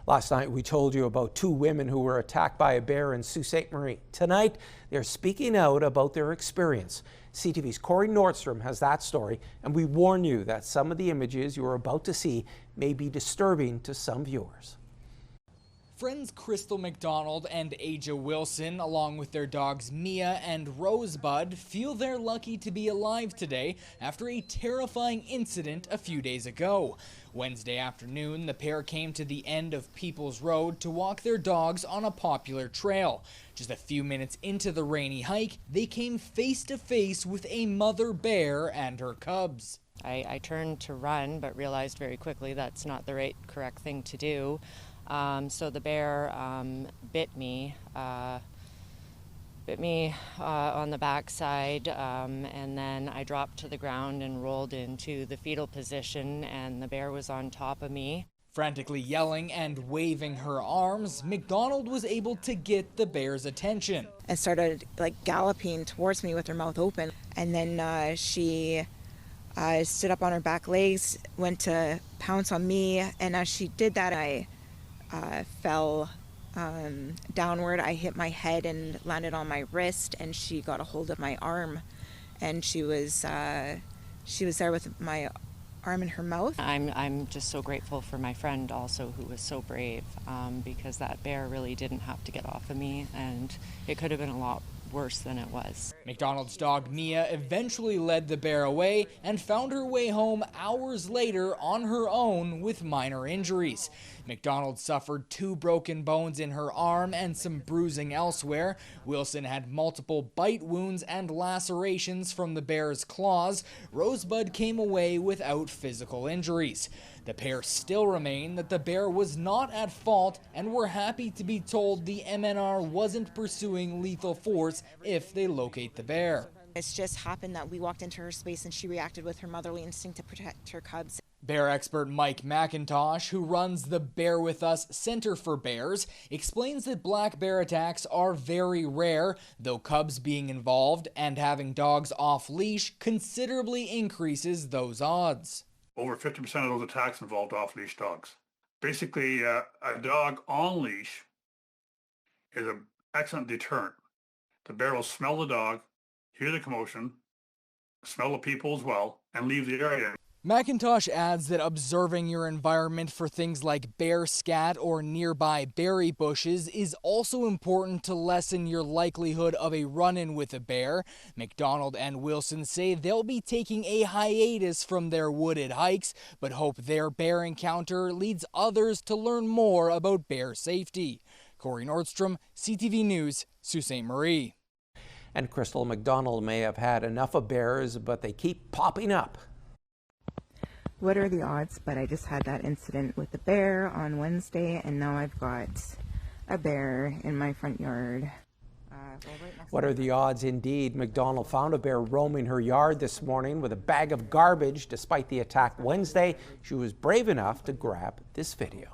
Last night we told you about two women who were attacked by a bear in Sault Ste. Marie. Tonight they're speaking out about their experience. CTV's Corey Nordstrom has that story, and we warn you that some of the images you are about to see may be disturbing to some viewers. Friends Crystal McDonald and Aja Wilson, along with their dogs Mia and Rosebud, feel they're lucky to be alive today after a terrifying incident a few days ago. Wednesday afternoon, the pair came to the end of People's Road to walk their dogs on a popular trail. Just a few minutes into the rainy hike, they came face to face with a mother bear and her cubs. I turned to run, but realized very quickly that's not the correct thing to do. So the bear bit me on the backside, and then I dropped to the ground and rolled into the fetal position, and the bear was on top of me. Frantically yelling and waving her arms, McDonald was able to get the bear's attention. And started galloping towards me with her mouth open, and then she stood up on her back legs, went to pounce on me, and as she did that, I fell downward. I hit my head and landed on my wrist, and she got a hold of my arm, and she was there with my arm in her mouth. I'm just so grateful for my friend also, who was so brave, because that bear really didn't have to get off of me, and it could have been a lot worse than it was. McDonald's dog Mia eventually led the bear away and found her way home hours later on her own with minor injuries. McDonald suffered 2 broken bones in her arm and some bruising elsewhere. Wilson had multiple bite wounds and lacerations from the bear's claws. Rosebud came away without physical injuries. The pair still remain that the bear was not at fault and were happy to be told the MNR wasn't pursuing lethal force if they locate the bear. It's just happened that we walked into her space and she reacted with her motherly instinct to protect her cubs. Bear expert Mike McIntosh, who runs the Bear With Us Center for Bears, explains that black bear attacks are very rare, though cubs being involved and having dogs off leash considerably increases those odds. Over 50% of those attacks involved off-leash dogs. Basically, a dog on leash is an excellent deterrent. The bear will smell the dog, hear the commotion, smell the people as well, and leave the area. McIntosh adds that observing your environment for things like bear scat or nearby berry bushes is also important to lessen your likelihood of a run-in with a bear. McDonald and Wilson say they'll be taking a hiatus from their wooded hikes, but hope their bear encounter leads others to learn more about bear safety. Corey Nordstrom, CTV News, Sault Ste. Marie. And Crystal McDonald may have had enough of bears, but they keep popping up. What are the odds? But I just had that incident with the bear on Wednesday, and now I've got a bear in my front yard. What are the odds indeed? McDonald found a bear roaming her yard this morning with a bag of garbage. Despite the attack Wednesday, she was brave enough to grab this video.